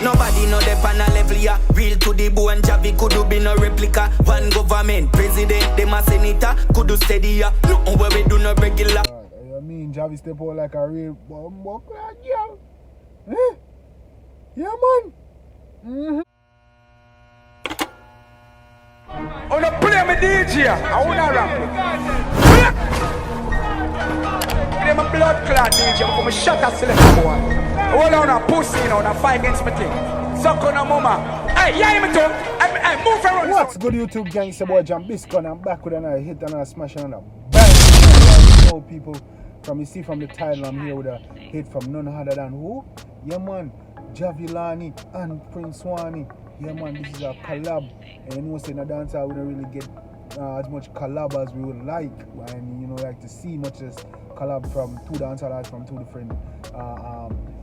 Nobody know the pan a level ya. Real to the bone, Javi could do be no replica. One government, president, them a senator, could do steady ya. Nothing where we do no regular. I mean, Javi step out like a real bumbo clad girl. Eh? Yeah, man. Mm-hmm. On a play me DJ, I wanna rap. I'm a blood clot DJ, I'm from a shot at select boy. Hold on a pussy, you know, on a fight against me thing. Suck on a mama. Hey, yeah, me too. I move around. What's good, YouTube gang? It's your boy Jambisco, and I'm back with another hit and a smash and a bang. You know, people, from you see from the title, I'm here with a hit from none other than who? Yeah, man, Jahvillani and Prince Swanny. Yeah, man, this is a collab. And you know, in a dancer, we don't really get as much collab as we would like, and you know, like to see much as collab from two dancers from two different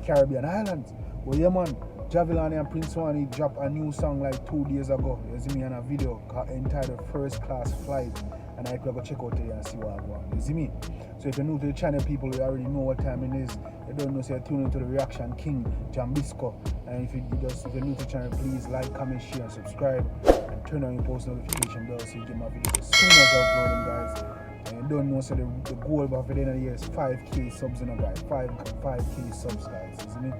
Caribbean islands. But yeah, man, Jahvillani and Prince Swanny dropped a new song like 2 days ago. You see me in a video entitled First Class Flight, and I could go check out today and see what I want. You see me? So if you're new to the channel, people, you already know what time it is. You don't know, so you're tuning into the Reaction King, Jambisco. And if you're new to the channel, please like, comment, share, and subscribe, and turn on your post notification bell so you get my videos as soon as I upload them, guys. And you don't know, so the goal of the end of the year is 5K subs, you know, guys. 5K subs, guys. You see me?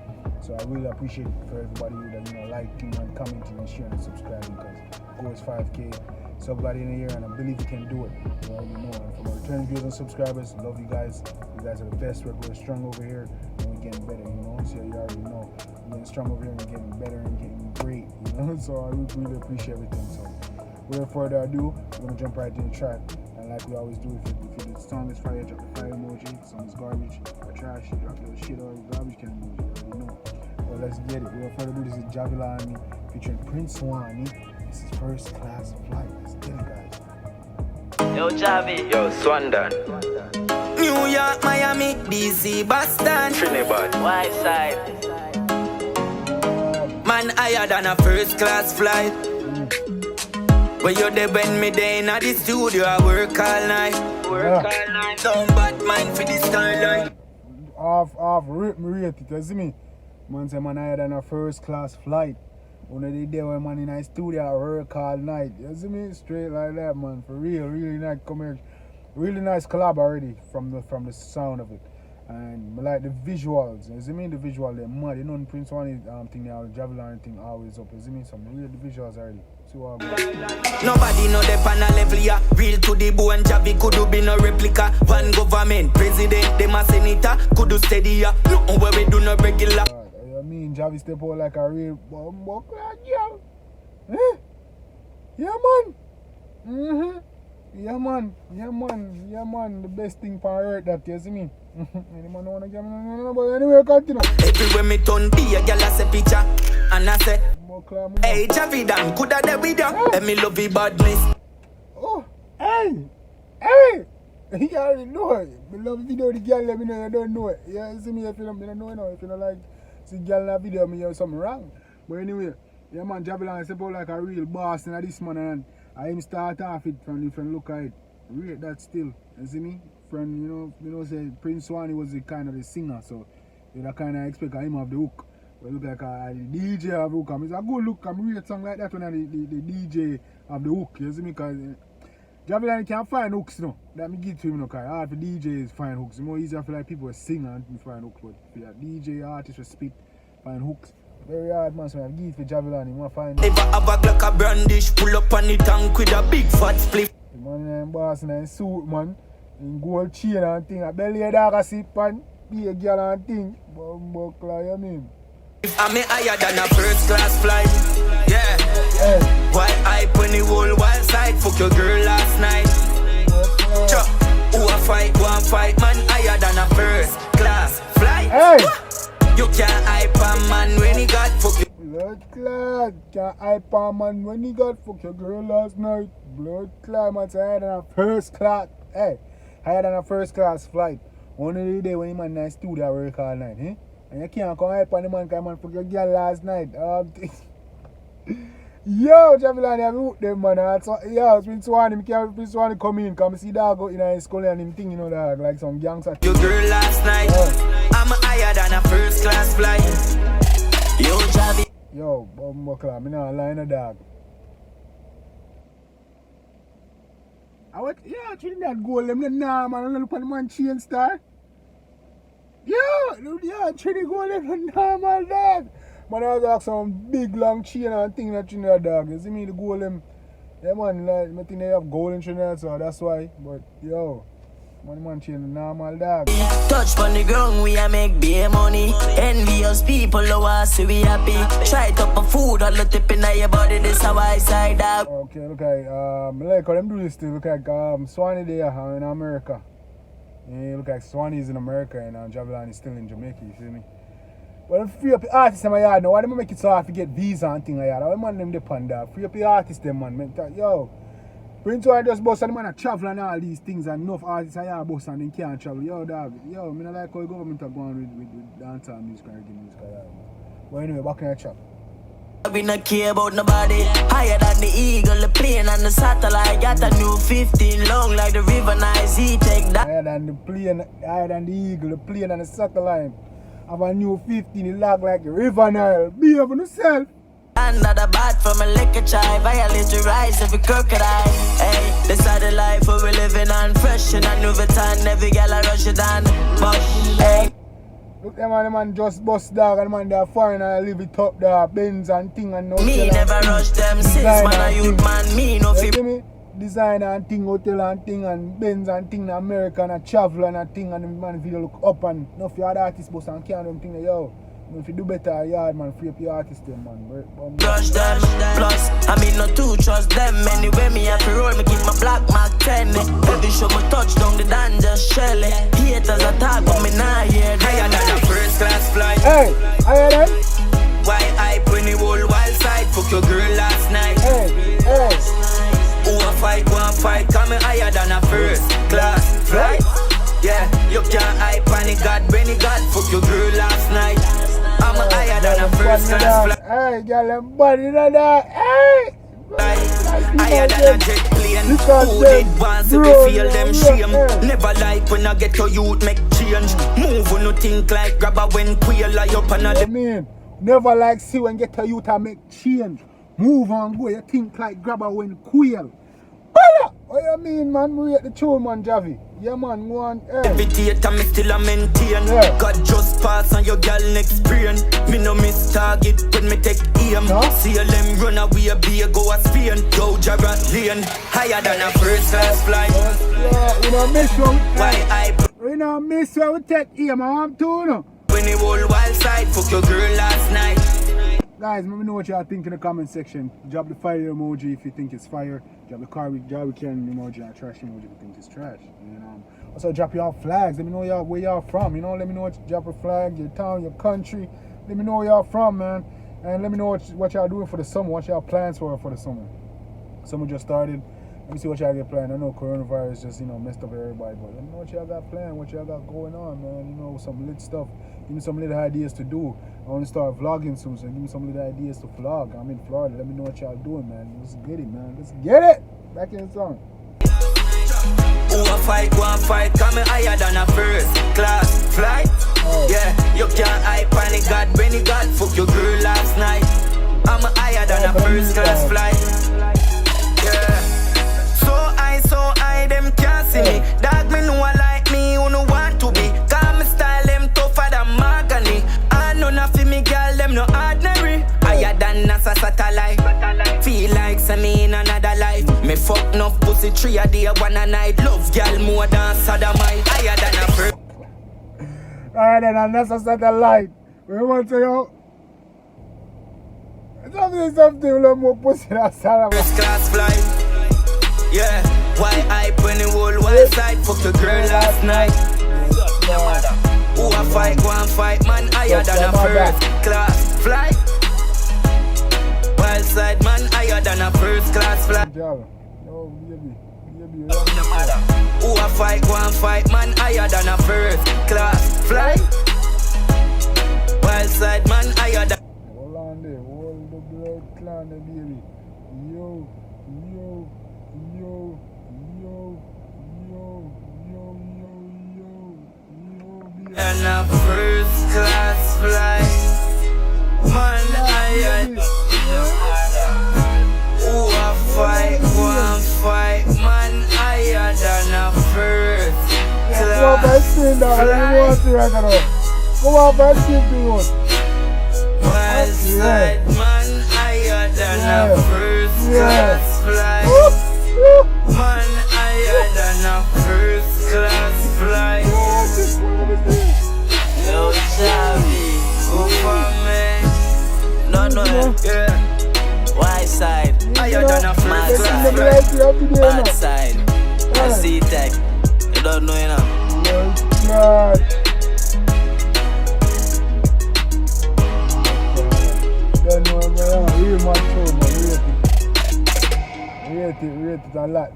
So I really appreciate it for everybody that, you know, liking and commenting and sharing and subscribing, because the goal is 5K subs by the end of the year, and I believe we can do it. You already know. And for my returning viewers and subscribers, love you guys. You guys are the best. We're going strong over here, and we're getting better, you know. So you already know. We're getting strong over here and getting better and getting great, you know. So I really appreciate everything. So without further ado, we're gonna jump right into the track. And like we always do, if the song is fire, drop the fire emoji. If the song is garbage or trash, you drop your shit or garbage can emoji. You already know. Well, let's get it. Without further ado, this is Jahvillani featuring Prince Swanny. This is First Class Flight. Let's get it, guys. Yo, Javi. Yo, Swandon. New York, Miami, DC, Boston, Trinidad, White Side. Man higher than a first class flight. When you're there when me there in the studio, I work all night. All night. Don't bad mind for this starlight. Off, rate it, you see me? Man say man higher than a first class flight. When they there when man in the studio, I work all night. You see me? Straight like that, man. For real, really nice commercial. Really nice collab already from the sound of it. And I like the visuals. You see me? The visual they're mad. You know the Prince Swanny thing now, the Jahvillani thing always up. You see me? Some real visuals already. See what I go. Nobody know the pan a level ya. Real to the bone, Javi could do be no replica. One government, president, them a senator, could do steady ya. Nothing where we do no regular. I mean, Javi step out like a real bumbo clad girl. Eh? Yeah, man. Mm-hmm. Yeah, man. The best thing for earth that, you see me? Anyone wanna get me? But anyway, continue. Everywhere me turn, be a girl, I say picture. And I say, hey, Javidan, coulda there with ya? Let me love you badness. Oh, hey. You already know it. Me love video the girl, let me know you don't know it. Yeah, you see me if you don't know it. If you don't like see girl in a video, me hear something wrong. But anyway, yeah, man, Jahvillani step out like a real boss in this man, and I him start off it from different look at it. Rate that still. You see me? From you know say Prince Swanny was the kind of the singer, so you kind of expect him have the hook. But look like a DJ have the hook. It's a good look. I'm real song like that when the DJ have the hook. You see me? Because Jahvillani can't find hooks, you know. That me give to him, you know, because hard for DJs find hooks. It's more easier for like people sing and find hooks. But for a DJ artist to spit, find hooks. Very hard, man. So I give for Jahvillani. You want to find if I have a Glock a brandish, pull up on the tank with a big fat split. The man in boss in suit, man. In gold chain and thing. A belly dog a sip and be a girl and thing. Buckler, you mean? I'm higher than a first class flight. Yeah. Hey. Why I put the whole wild side? Fuck your girl last night. Who a fight, one fight, man higher than a first class flight. Hey. You can't hype a man when he got fuck you. Blood clot. Can't hype a man when he got fuck your girl last night. Blood clot, man. Higher than a first class. Hey. Higher than a first class flight. Only the day when you man in the studio work all night, eh? And you can't come hype on the man because man fuck your girl last night. Yo, Jahvillani have hooked them, man. Yo, Prince Swanny come in, come see dog out in his school and him thing, you know, dog, like some gangster. Your girl last night, I'm higher than a first class flight. Yo, Javi. yo, Buckler, I'm not lying a dog. Yeah, Trinidad goal, them nah, man, I look at the man chain star. Yeah, Trinidad goal, them normal dog. Man, I was some big long chain and thing that Trinidad dog. You see me, the goal, them, yeah, man, like, I think they have goal in Trinidad, so that's why. But, yo, man chain normal dog. Touch on the ground, we a make beer money. Envious people, low us, so we happy. Try to put food on the tip in your body, this a white side dog. Okay, look like, I like how them do this too. Look like Swanny there in America. Yeah, look like Swanny is in America and Jahvillani is still in Jamaica, you feel me? Well, free up the artists in my yard now. Why them make it so hard to get visa and things like that? Why man them depend that? Free up the artists them, man. Yo, Prince Why just boss and the man a travel and all these things and enough artists are here boss and they can't travel. Yo, dog. Yo, I don't like how the government are going with dancehall music and reggae music like that. But anyway, back in the chat. We not care about nobody. Higher than the eagle, the plane and the satellite. Got a new 15 long like the river Nice. He take that. Higher than the plane, higher than the eagle, the plane and the satellite. Have a new 15, it look like a river Nile. Be up on yourself. Under the bat from a liquor chai. Violate the rise of a crocodile. Hey, this is the life where we living on. Fresh in a new Vuitton. Every gal I rush it on. Bush, hey. Look, the man just bust dog and the man they're foreign and live it up there, Benz and thing and no. Me never rush them since man a youth man. Me no you fi. see me? Designer and thing, hotel and thing and Benz and thing, America and a travel and a thing and the man video look up and no for other artists boss and can't do them thing like, yo. If you do better, yard man, free up your artists them man. Rush them, plus I mean not to trust them. Anyway me have to roll, me keep my black mark 10. Every show me touch down the dan just shell it. Haters attack but me nah hear them. Higher than a first class flight. Hey, higher than? Why hype when the whole wild side? Fuck your girl last night. Hey. Who a fight, one fight, coming higher than a first class flight. Yeah, you can't hype on the God, Benny God, fuck your girl last night. I'm higher than a first class flight. Hey, girl, them body in that. Hey! Higher than a jet plane. Who did once to feel them shame? Never like when I get to youth make change. Move when you think like grabber when queer lie up and I mean, never like see when get to youth and make change. Move on, go, you think like grabber when queer. What you mean, man? We at the tune, man, Javi. Yeah, man, go on. Levitate and me still a maintain. Yeah. God just pass on your gal next brain. Me no miss target when me take aim. No? See a them run away, be a go a Spain. Go Jarrett Lane, higher than a first class flight. Yeah, we don't miss one. Why I We don't miss when we take aim. I want to, no? when the whole wild side, fuck your girl last night. Guys, let me know what y'all think in the comment section. Drop the fire emoji if you think it's fire. Drop the Jarvillani emoji and trash emoji if you think it's trash. And also drop y'all flags. Let me know y'all where y'all from. You know, let me know what drop a flag, your town, your country. Let me know where y'all from, man. And let me know what y'all doing for the summer. What y'all plans for the summer. Summer just started. Let me see what y'all get planned. I know coronavirus just messed up everybody, but let me know what y'all got planned, what y'all got going on, man. You know, some lit stuff. Give me some little ideas to do. I want to start vlogging soon, so give me some little ideas to vlog. I'm in Florida. Let me know what y'all doing, man. Let's get it, man. Let's get it. Back in the song. Who a fight, one fight, coming higher than a first class flight. Oh. Yeah, you can't hype on the God, Benny God, fuck your girl last night. I'm higher than a first class flight. Yeah. So I, them can't see me. Dog me know I like me, who no want to be. Cause me style them tougher than mahogany. I know nothing me girl, them no ordinary. Higher than NASA satellite. Feel like some me in another life. Me fuck enough pussy 3 a day, 1 a night. Love girl more than sodomite. Higher than a first. Higher than a NASA satellite. We want to yo. Something a little more pussy than sodomite. First class flight. Yeah, why hype when the whole wild side? Fuck the girl last night. Who a fight, one fight, man higher than a first class flight. Wild side, man higher than a first class flight. Oh, baby. Who a fight, one fight, man higher than a first class flight. Wild side, man higher than. Hold on there, hold the blood clan there, baby. Yo. And a first class flight, man higher. tune dog. I don't want to right now. Come on, man, keep doing it. Wild side man higher than a first class flight. Man higher than a first class flight. Yo, Javi, go for me. No, no, Yeah, white side, higher than a mad first class side, flight. bad side. I see tech. You don't know, you know. God. Don't know, man. Real man show, man. Rate it a lot.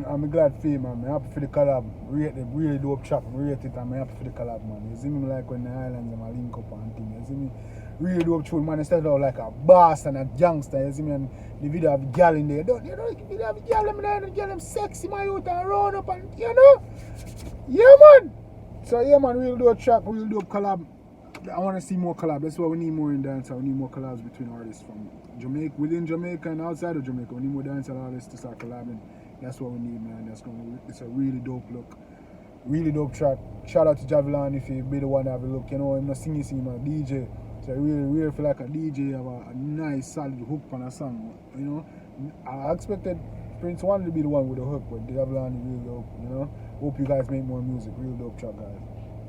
I'm glad for you, man. I'm happy for the collab. Rate it, really dope track. Rate it, I'm happy for the collab, man. You see me like when the islands and I link up and things. You see me really dope tune, man. It started out like a boss and a gangster. You see me, and the video have a girl in there. You know, the video have a girl, the girl them sexy, my youth, and round up and, you know. Yeah, man. So, yeah, man, we'll do a track, we'll do a collab. I want to see more collab. That's why we need more in dance. We need more collabs between artists from Jamaica, within Jamaica and outside of Jamaica. We need more dancehall artists to start collabing. That's what we need, man. It's a really dope look. Really dope track. Shout out to Jahvillani if you be the one to have a look. You know, I'm not singing, I'm a DJ. So I really feel like a DJ have a nice, solid hook on a song. You know, I expected Prince One to be the one with the hook, but Jahvillani really dope, you know. Hope you guys make more music. Real dope track, guys.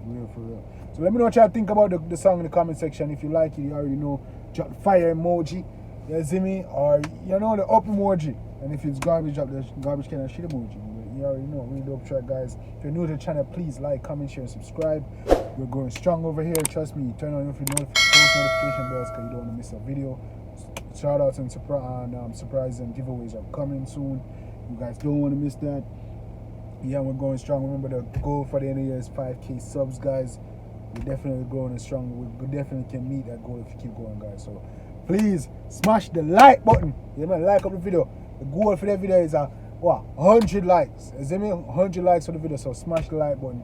Real for real. So let me know what y'all think about the song in the comment section. If you like it, you already know. Drop the fire emoji. You see me? Or you know the up emoji. And if it's garbage, drop the garbage can and shit emoji. You already know. Real dope track, guys. If you're new to the channel, please like, comment, share, and subscribe. We're going strong over here. Trust me. Turn on your post notification bells because you don't want to miss a video. Shout outs and surprise and giveaways are coming soon. You guys don't want to miss that. Yeah, we're going strong. Remember the goal for the end of the year is 5K subs, guys. We're definitely going strong. We definitely can meet that goal if you keep going, guys. So please smash the like button. Yeah, man, like up the video. The goal for that video is 100 likes. You see me? 100 likes for the video. So smash the like button.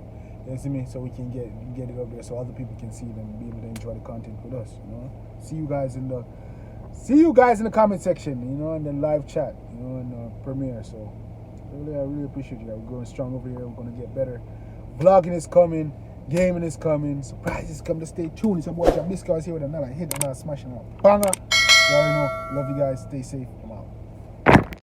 You see me? So we can get it up there so other people can see it and be able to enjoy the content with us. You know. See you guys in the comment section. You know, and the live chat. You know, and the premiere. So. I really appreciate you guys. We're going strong over here. We're going to get better. Vlogging is coming. Gaming is coming. Surprises come to stay tuned. It's your boy Jambisco is here with another hit, another smashing out banger. You already know. Love you guys. Stay safe.